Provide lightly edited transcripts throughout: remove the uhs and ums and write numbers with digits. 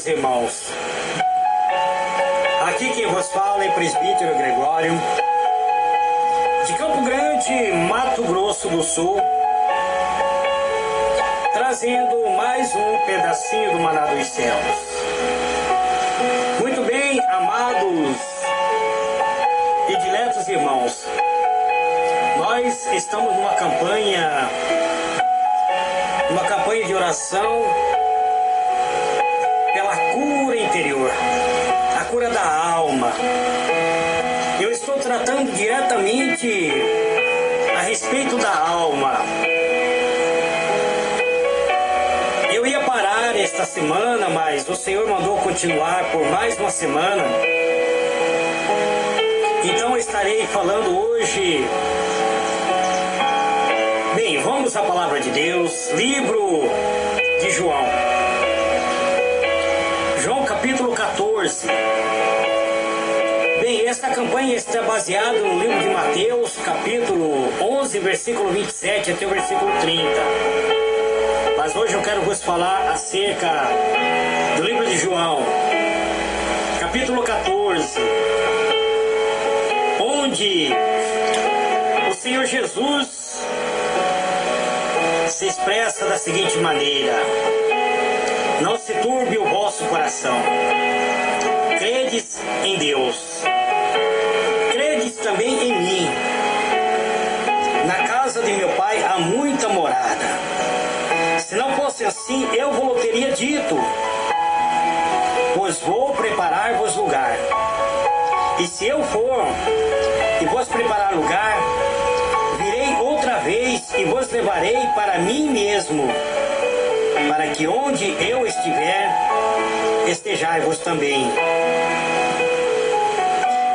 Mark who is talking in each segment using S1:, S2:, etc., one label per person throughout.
S1: irmãos, aqui quem vos fala é presbítero Gregório, de Campo Grande, Mato Grosso do Sul, trazendo mais um pedacinho do Maná dos Céus. Muito bem, amados e diletos irmãos, nós estamos numa campanha de oração pela cura interior, a cura da alma. Eu estou tratando diretamente a respeito da alma. Eu ia parar esta semana, mas o Senhor mandou continuar por mais uma semana. Então eu estarei falando hoje. Bem, vamos à palavra de Deus, livro de João. João capítulo 14. Bem, esta campanha está baseada no livro de Mateus, capítulo 11, versículo 27 até o versículo 30. Mas hoje eu quero vos falar acerca do livro de João, capítulo 14, onde o Senhor Jesus se expressa da seguinte maneira: não se turbe o vosso coração. Credes em Deus, credes também em mim. Na casa de meu Pai há muita morada. Se não fosse assim, eu vos teria dito, pois vou preparar-vos lugar. E se eu for e vos preparar lugar, virei outra vez e vos levarei para mim mesmo, para que onde eu estiver, estejai-vos também.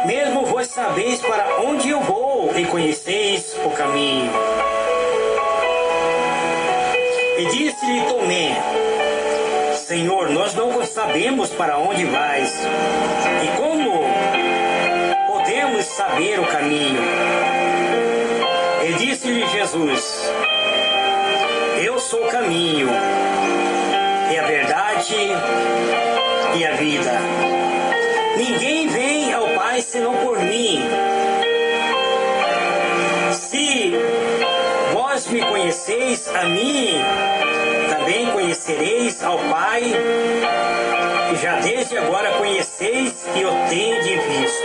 S1: Mesmo vós sabeis para onde eu vou e conheceis o caminho. E disse-lhe Tomé: Senhor, nós não sabemos para onde vais, e como podemos saber o caminho? E disse-lhe Jesus: eu sou o caminho, e a verdade, e a vida. Ninguém vem ao Pai senão por mim. Se vós me conheceis a mim, também conhecereis ao Pai, que já desde agora conheceis e o tendes visto.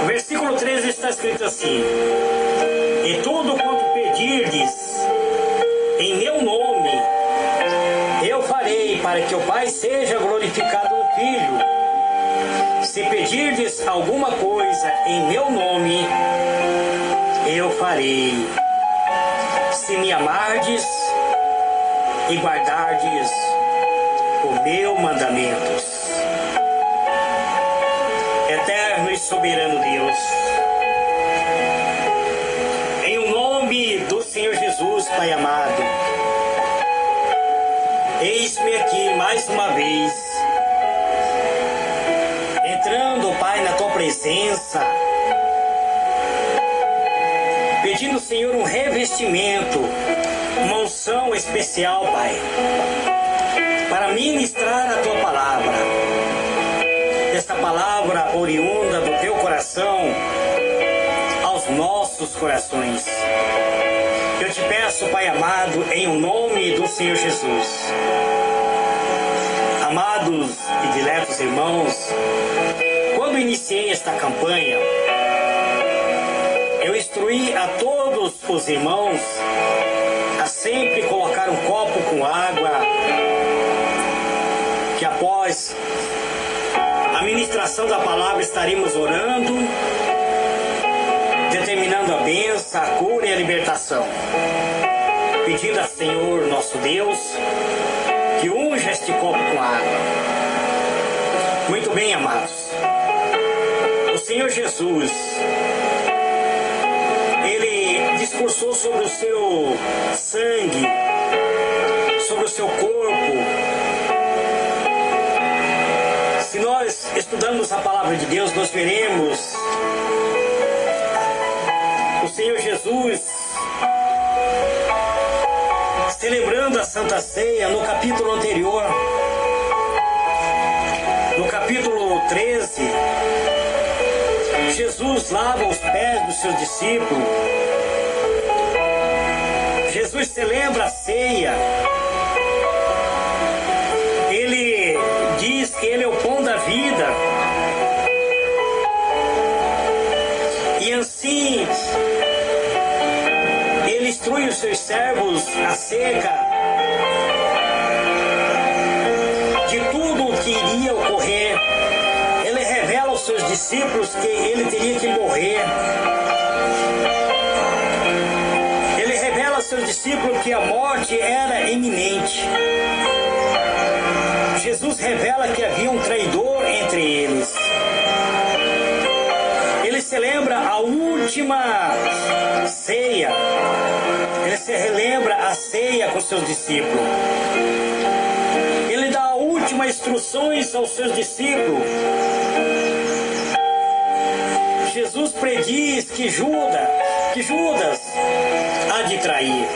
S1: O versículo 13 está escrito assim: e tudo quanto pedirdes em meu nome, eu farei, para que o Pai seja glorificado no Filho. Se pedirdes alguma coisa em meu nome, eu farei. Se me amardes e guardardes o meu mandamentos. Eterno e soberano Deus, em o nome do Senhor Jesus, Pai amado, eis-me aqui mais uma vez, entrando, Pai, na Tua presença, pedindo, Senhor, um revestimento, uma unção especial, Pai, para ministrar a Tua palavra. Esta palavra oriunda do Teu coração aos nossos corações. Eu te peço, Pai amado, em o nome do Senhor Jesus. Amados e diletos irmãos, quando iniciei esta campanha, eu instruí a todos os irmãos a sempre colocar um copo com água, que após a ministração da palavra estaremos orando, determinando a bênção, a cura e a libertação. Pedindo a Senhor nosso Deus que unja este copo com água. Muito bem, amados. O Senhor Jesus, Ele discursou sobre o seu sangue, sobre o seu corpo. Se nós estudamos a palavra de Deus, nós veremos o Senhor Jesus se celebrando a Santa Ceia, no capítulo anterior, no capítulo 13, Jesus lava os pés dos seus discípulos. Jesus celebra a ceia. Ele diz que Ele é o pão da vida. E assim, Ele instrui os seus servos acerca de tudo o que iria ocorrer. Ele revela aos seus discípulos que Ele teria que morrer. Ele revela aos seus discípulos que a morte era iminente. Jesus revela que havia um traidor entre eles. Ele celebra a última ceia. Ele se relembra a ceia com seus discípulos. Ele dá últimas instruções aos seus discípulos. Jesus prediz que Judas há de trair.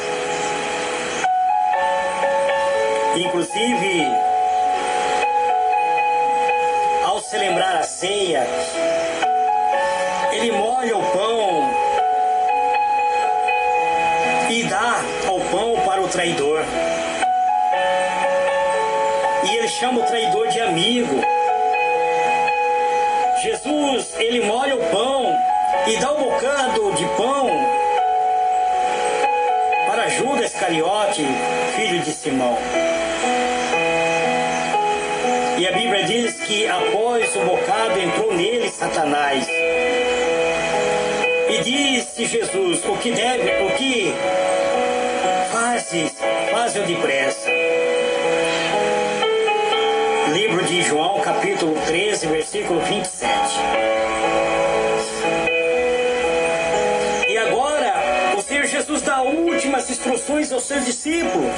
S1: Inclusive, ao celebrar a ceia, Ele molha o pão e dá ao pão para o traidor. E Ele chama o traidor de amigo. Jesus, Ele molha o pão e dá um bocado de pão para Judas Iscariote, filho de Simão. E a Bíblia diz que após o bocado entrou nele Satanás. E disse Jesus: o que fazes depressa. Livro de João, capítulo 13, versículo 27. E agora, o Senhor Jesus dá últimas instruções aos seus discípulos.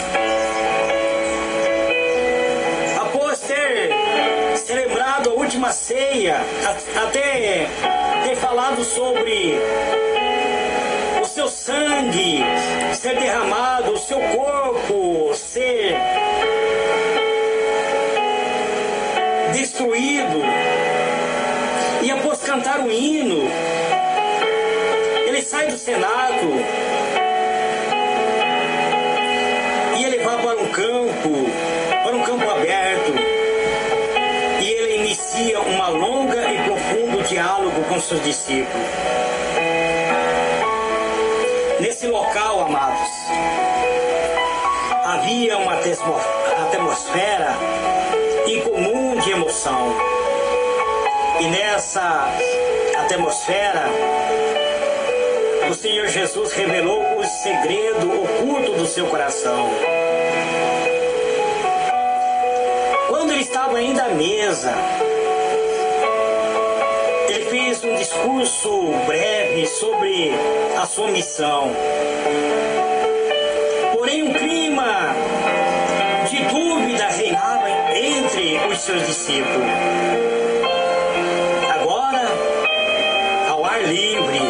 S1: Após ter celebrado a última ceia, até ter falado sobre o seu sangue ser derramado, o seu corpo ser destruído, e após cantar o hino, Ele sai do cenáculo e Ele vai para um campo aberto, e Ele inicia uma longa e profundo diálogo com seus discípulos. Nesse local, amados, havia uma atmosfera incomum de emoção. E nessa atmosfera, o Senhor Jesus revelou o segredo oculto do seu coração. Quando Ele estava ainda à mesa, Ele fez um discurso breve sobre a sua missão. Porém, um clima de dúvida reinava entre os seus discípulos. Agora, ao ar livre,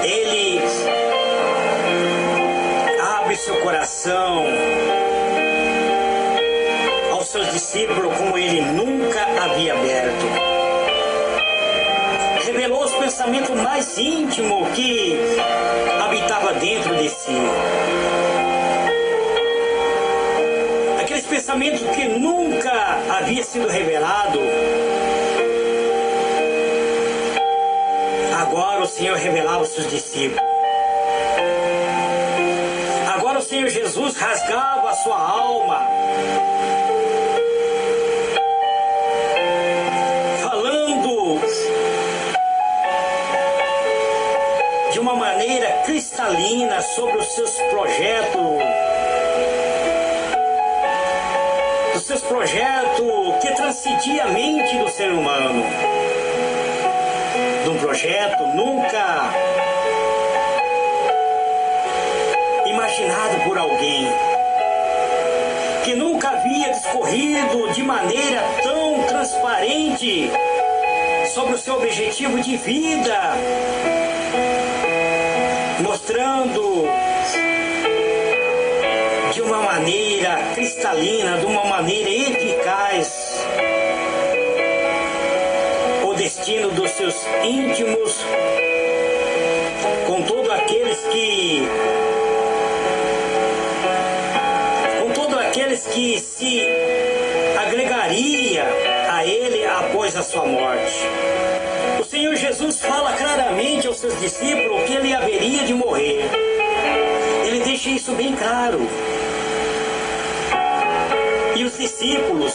S1: Ele abre seu coração aos seus discípulos como Ele nunca havia aberto. Revelou os pensamentos mais íntimos que habitava dentro de si. Aqueles pensamentos que nunca havia sido revelado. Agora o Senhor revelava aos seus discípulos. Agora o Senhor Jesus rasgava a sua alma, falando de uma maneira cristalina sobre os seus projetos. Os seus projetos que transcendia a mente do ser humano. De um projeto nunca imaginado por alguém, que nunca havia discorrido de maneira tão transparente sobre o seu objetivo de vida, mostrando maneira cristalina, de uma maneira eficaz, o destino dos seus íntimos, com todos aqueles que se agregaria a ele após a sua morte. O Senhor Jesus fala claramente aos seus discípulos que ele haveria de morrer. Ele deixa isso bem claro. E os discípulos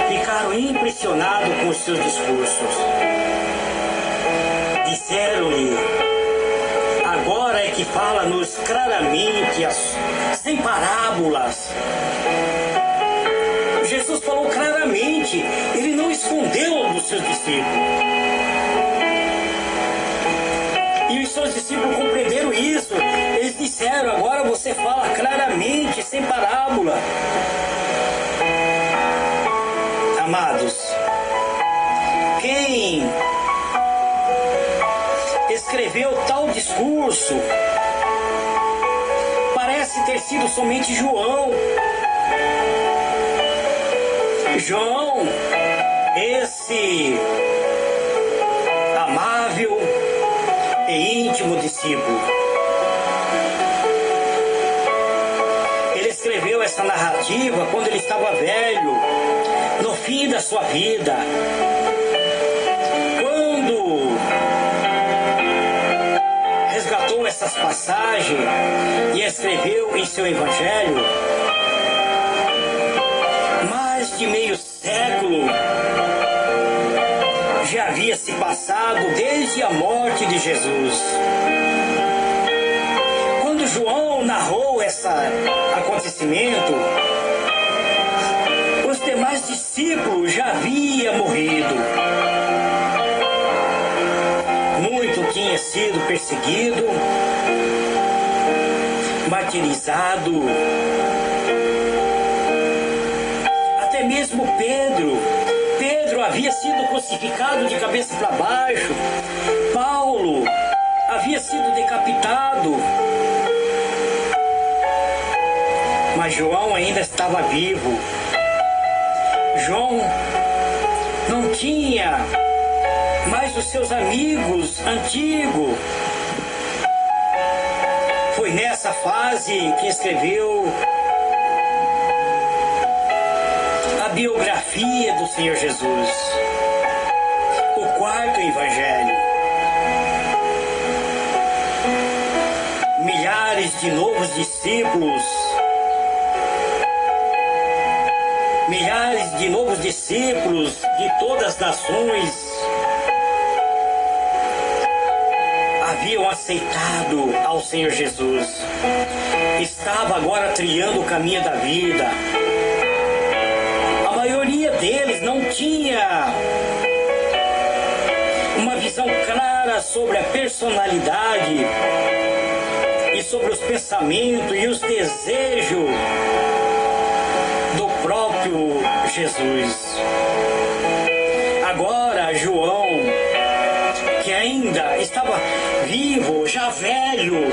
S1: ficaram impressionados com os seus discursos. Disseram-lhe: agora é que fala-nos claramente, sem parábolas. Jesus falou claramente, ele não escondeu dos seus discípulos. E os seus discípulos compreenderam isso. Eles disseram: agora você fala claramente, sem parábola. Amados, quem escreveu tal discurso parece ter sido somente João. João, esse amável e íntimo discípulo. Ele escreveu essa narrativa quando ele estava velho, no fim da sua vida. Quando resgatou essas passagens e escreveu em seu evangelho, mais de meio século já havia se passado desde a morte de Jesus. Quando João narrou esse acontecimento, os demais discípulos já haviam morrido. Muito tinha sido perseguido, martirizado. Até mesmo Pedro havia sido crucificado de cabeça para baixo. Paulo havia sido decapitado. Mas João ainda estava vivo. João não tinha mais os seus amigos antigos. Foi nessa fase que escreveu a biografia do Senhor Jesus, o quarto evangelho. Milhares de novos discípulos, milhares de novos discípulos de todas as nações haviam aceitado ao Senhor Jesus. Estava agora trilhando o caminho da vida. A maioria deles não tinha uma visão clara sobre a personalidade e sobre os pensamentos e os desejos do próprio Jesus. Agora João, que ainda estava vivo, já velho,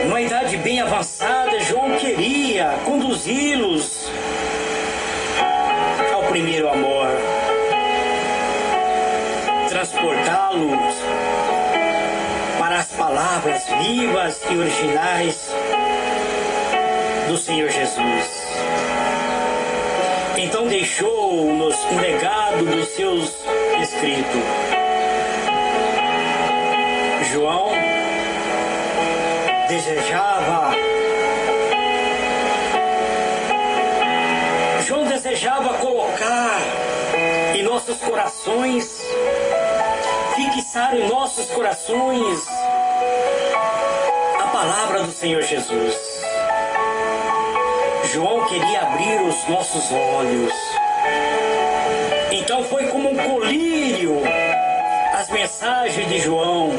S1: numa idade bem avançada, João queria conduzi-los ao primeiro amor, transportá-los para as palavras vivas e originais do Senhor Jesus. Então deixou-nos um legado dos seus escritos. João desejava colocar em nossos corações, fixar em nossos corações a palavra do Senhor Jesus. João queria abrir os nossos olhos. Então foi como um colírio as mensagens de João.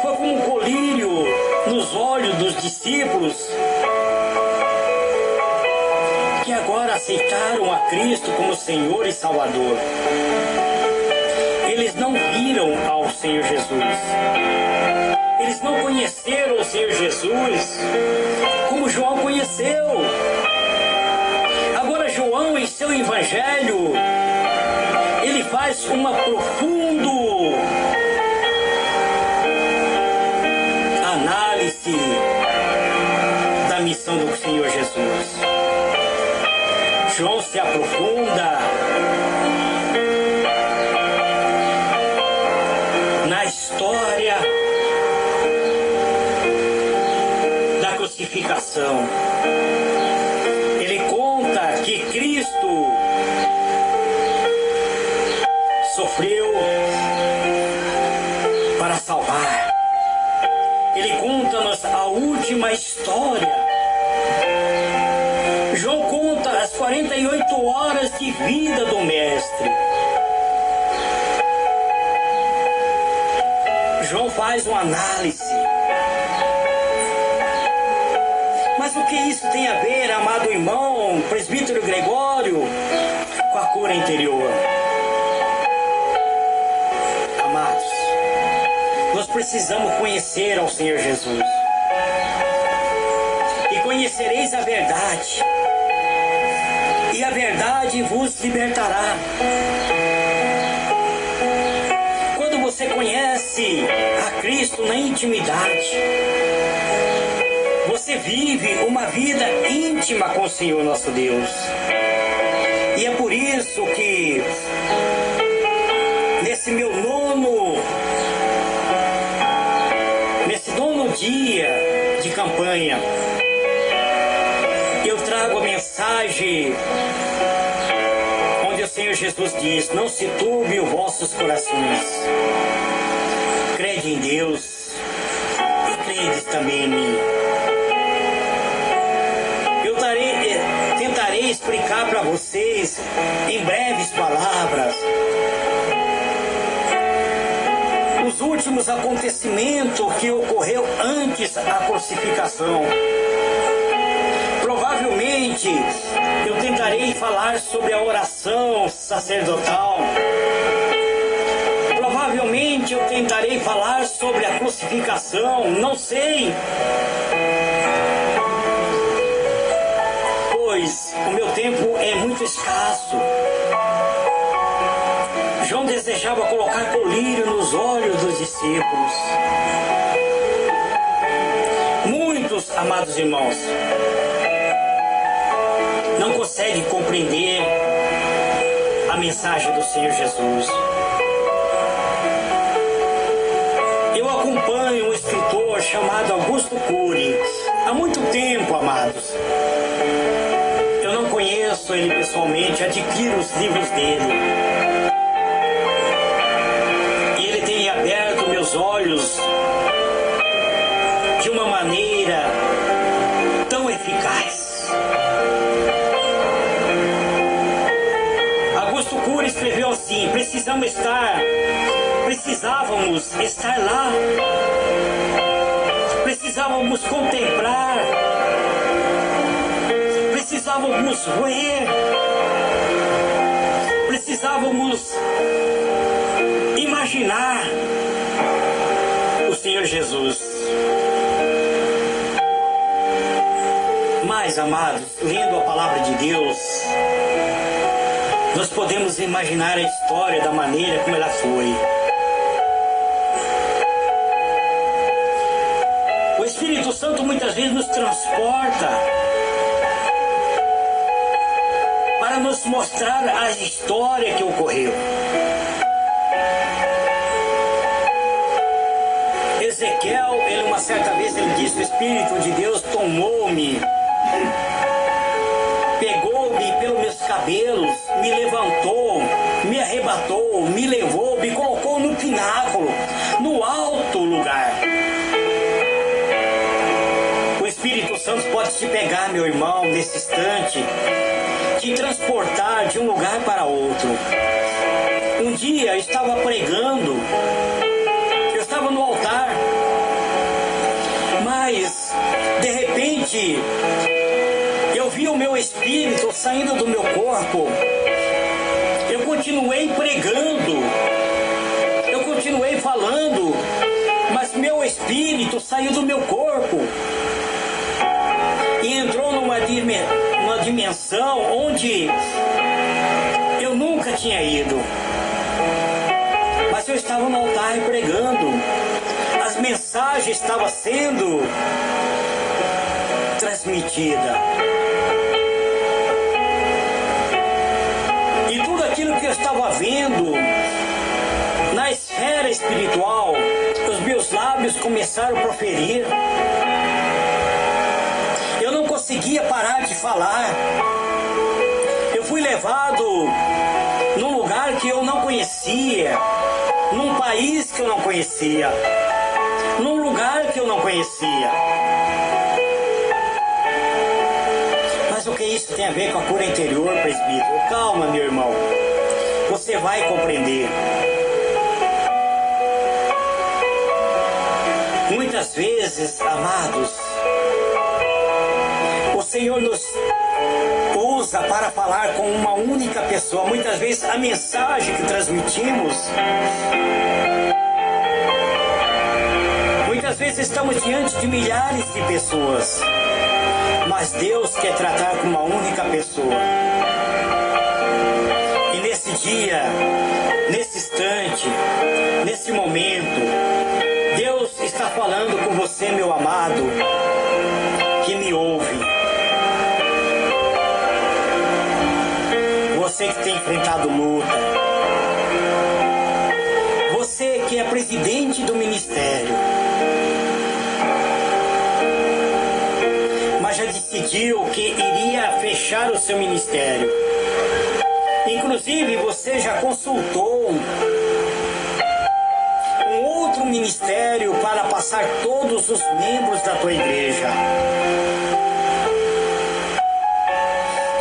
S1: Foi como um colírio nos olhos dos discípulos que agora aceitaram a Cristo como Senhor e Salvador. Eles não viram ao Senhor Jesus. Eles não conheceram o Senhor Jesus como João conheceu. Agora João, em seu evangelho, ele faz uma profunda análise da missão do Senhor Jesus. João se aprofunda na história da crucificação. Ele conta que Cristo sofreu para salvar. Ele conta-nos a última história. João conta as 48 horas de vida do Mestre. João faz uma análise. Mas o que isso tem a ver, amado irmão, presbítero Gregório, com a cura interior? Amados, nós precisamos conhecer ao Senhor Jesus. E conhecereis a verdade, e a verdade vos libertará. Quando você conhece a Cristo na intimidade, você vive uma vida íntima com o Senhor nosso Deus. E é por isso que nesse nono dia de campanha, eu trago a mensagem onde o Senhor Jesus diz: não se turbe os vossos corações. Crede em Deus e crede também em mim. Eu tentarei explicar para vocês em breves palavras os últimos acontecimentos que ocorreu antes da crucificação. Provavelmente eu tentarei falar sobre a oração sacerdotal. Provavelmente eu tentarei falar sobre a crucificação, não sei. Pois o meu tempo é muito escasso. João desejava colocar colírio nos olhos dos discípulos. Muitos, amados irmãos, não conseguem compreender a mensagem do Senhor Jesus. Eu acompanho um escritor chamado Augusto Cury há muito tempo, amados. Eu não conheço ele pessoalmente, adquiro os livros dele. Aberto meus olhos de uma maneira tão eficaz. Augusto Cury escreveu assim: precisávamos estar lá, precisávamos contemplar, precisávamos ver, precisávamos imaginar o Senhor Jesus. Mas, amados, lendo a palavra de Deus, nós podemos imaginar a história da maneira como ela foi. O Espírito Santo muitas vezes nos transporta para nos mostrar a história que ocorreu. Ezequiel, uma certa vez ele disse: o Espírito de Deus tomou-me, pegou-me pelos meus cabelos, me levantou, me arrebatou, me levou, me colocou no pináculo, no alto lugar. O Espírito Santo pode te pegar, meu irmão, nesse instante, te transportar de um lugar para outro. Um dia eu estava pregando, eu estava no altar, mas de repente eu vi o meu espírito saindo do meu corpo. Eu continuei pregando, eu continuei falando, mas meu espírito saiu do meu corpo e entrou numa dimensão onde eu nunca tinha ido. Mas eu estava no altar pregando, as mensagens estavam sendo transmitidas. E tudo aquilo que eu estava vendo na esfera espiritual, os meus lábios começaram a proferir. Eu não conseguia parar de falar. Eu fui levado num lugar que eu não conhecia, num país que eu não conhecia, num lugar que eu não conhecia. Mas o que isso tem a ver com a cura interior, presbítero? Calma, meu irmão. Você vai compreender. Muitas vezes, amados, o Senhor nos usa para falar com uma única pessoa. Muitas vezes a mensagem que transmitimos, muitas vezes estamos diante de milhares de pessoas, mas Deus quer tratar com uma única pessoa. E nesse dia, nesse instante, nesse momento, Deus está falando com você, meu amado, que me ouve. Você que tem enfrentado luta. Você que é presidente do ministério. Mas já decidiu que iria fechar o seu ministério. Inclusive, você já consultou um outro ministério para passar todos os membros da tua igreja.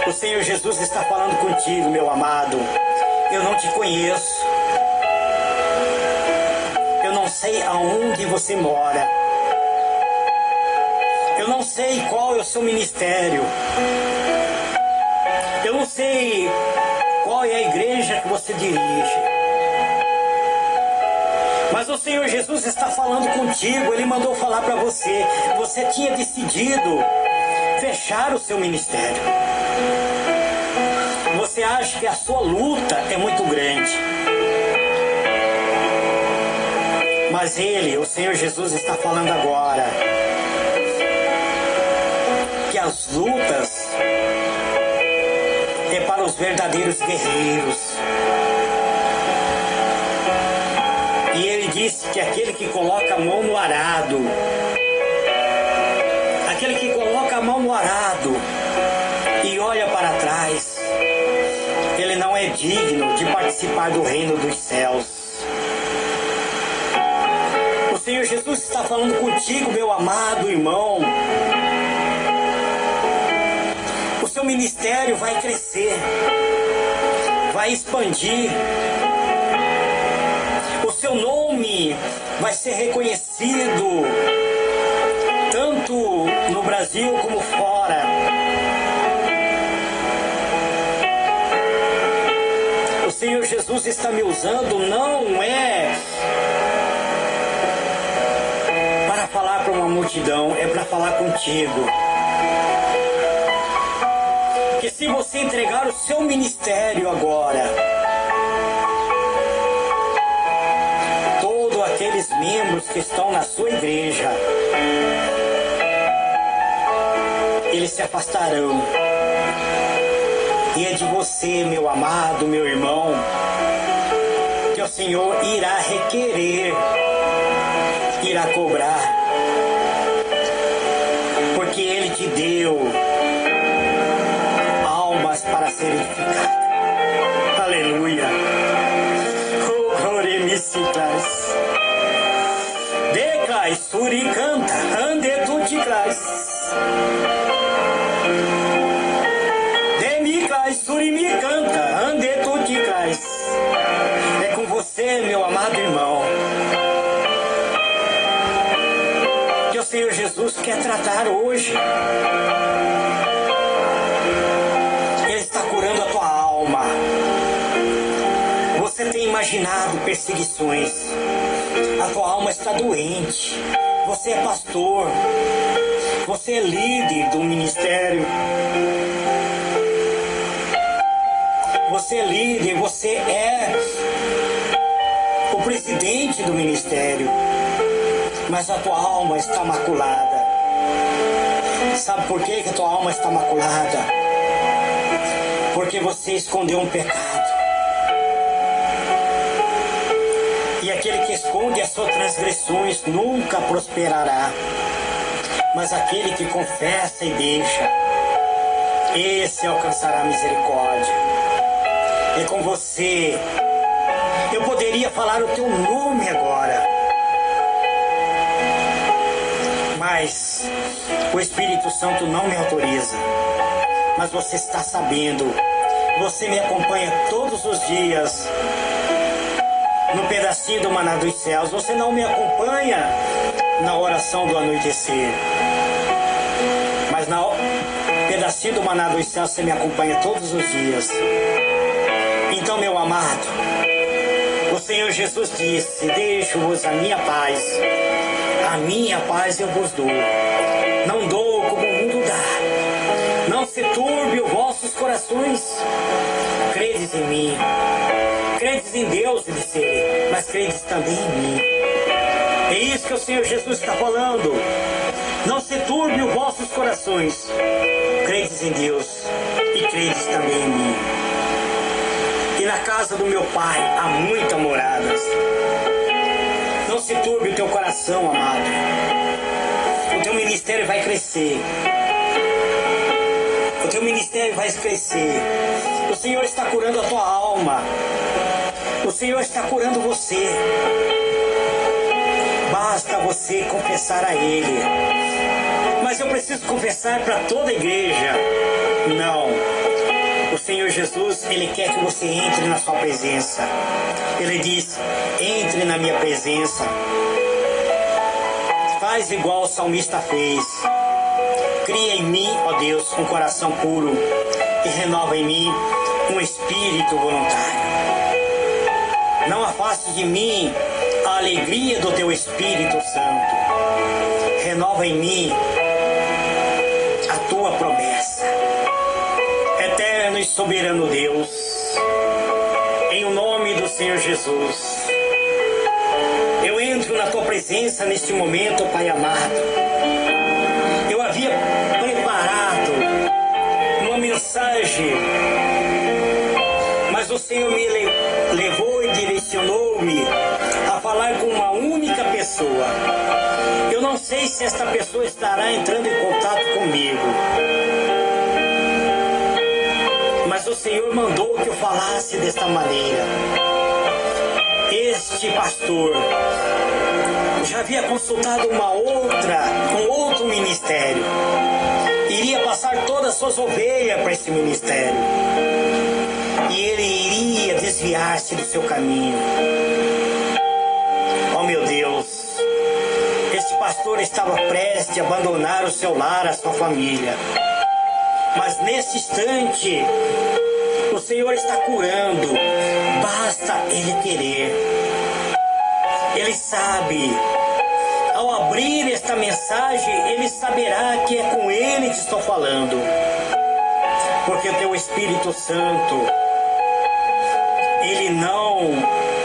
S1: O Senhor Jesus está falando contigo, meu amado. Eu não te conheço. Eu não sei aonde você mora. Eu não sei qual é o seu ministério. Eu não sei qual é a igreja que você dirige. Mas o Senhor Jesus está falando contigo. Ele mandou falar para você. Você tinha decidido fechar o seu ministério. Você acha que a sua luta é muito grande. Mas o Senhor Jesus está falando agora que as lutas é para os verdadeiros guerreiros. E Ele disse que aquele que coloca a mão no arado, aquele que coloca a mão no arado e olha para trás, ele não é digno de participar do reino dos céus. O Senhor Jesus está falando contigo, meu amado irmão. O seu ministério vai crescer, vai expandir. O seu nome vai ser reconhecido tanto no Brasil como fora. O Senhor Jesus está me usando não é para falar para uma multidão, é para falar contigo. Que se você entregar o seu ministério agora, todos aqueles membros que estão na sua igreja, eles se afastarão. E é de você, meu amado, meu irmão, que o Senhor irá requerer, irá cobrar, porque Ele te deu almas para ser edificadas. Aleluia. Oremiciclas. Declais, suricanta, ande tu te clas. Surimi canta, ande tu te clas. É com você, meu amado irmão, que o Senhor Jesus quer tratar hoje. Ele está curando a tua alma. Você tem imaginado perseguições, A tua alma está doente. Você é pastor. Você é líder do ministério. Você é líder, você é o presidente do ministério. Mas a tua alma está maculada. Sabe por que a tua alma está maculada? Porque você escondeu um pecado. E aquele que esconde as suas transgressões nunca prosperará. Mas aquele que confessa e deixa, esse alcançará misericórdia. É com você. Eu poderia falar o teu nome agora, mas o Espírito Santo não me autoriza. Mas você está sabendo, você me acompanha todos os dias no pedacinho do maná dos céus. Você não me acompanha na oração do anoitecer, mas no pedacinho do maná dos céus você me acompanha todos os dias. Então, meu amado, o Senhor Jesus disse: deixo-vos a minha paz eu vos dou. Não dou como o mundo dá. Não se turbe os vossos corações. Credes em mim. Credes em Deus, disse ele, mas credes também em mim. É isso que o Senhor Jesus está falando. Não se turbe os vossos corações. Credes em Deus e credes também em mim. E na casa do meu Pai há muitas moradas. Não se turbe o teu coração, amado. O teu ministério vai crescer. O teu ministério vai crescer. O Senhor está curando a tua alma. O Senhor está curando você. Basta você confessar a Ele. Mas eu preciso confessar para toda a igreja. Não. O Senhor Jesus, Ele quer que você entre na sua presença. Ele diz: entre na minha presença. Faz igual o salmista fez. Cria em mim, ó Deus, um coração puro e renova em mim um espírito voluntário. Não afaste de mim a alegria do teu Espírito Santo. Renova em mim a tua promessa. Eterno e soberano Deus, em o nome do Senhor Jesus, eu entro na tua presença neste momento, Pai amado. Eu havia preparado uma mensagem, mas o Senhor me levou e direcionou-me a falar com uma única pessoa. Eu não sei se esta pessoa estará entrando em contato comigo, mas o Senhor mandou que eu falasse desta maneira. Este pastor já havia consultado um outro ministério. Iria passar todas as suas ovelhas para esse ministério. E ele iria desviar-se do seu caminho. Oh, meu Deus! Este pastor estava prestes a abandonar o seu lar, a sua família. Mas nesse instante, o Senhor está curando. Basta Ele querer. Ele sabe. Ao abrir esta mensagem, Ele saberá que é com Ele que estou falando. Porque o teu Espírito Santo, Ele não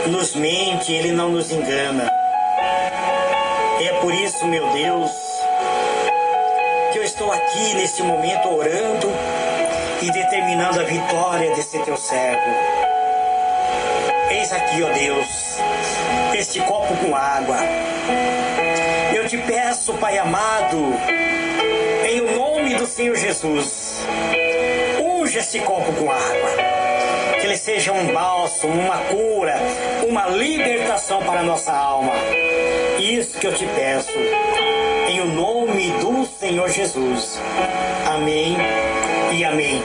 S1: nos mente, Ele não nos engana. É por isso, meu Deus, que eu estou aqui neste momento orando e determinando a vitória desse teu servo. Eis aqui, ó Deus, este copo com água. Eu te peço, Pai amado, em o nome do Senhor Jesus, unja este copo com água. Que ele seja um bálsamo, uma cura, uma libertação para a nossa alma. Isso que eu te peço, em o nome do Senhor Jesus. Amém e amém.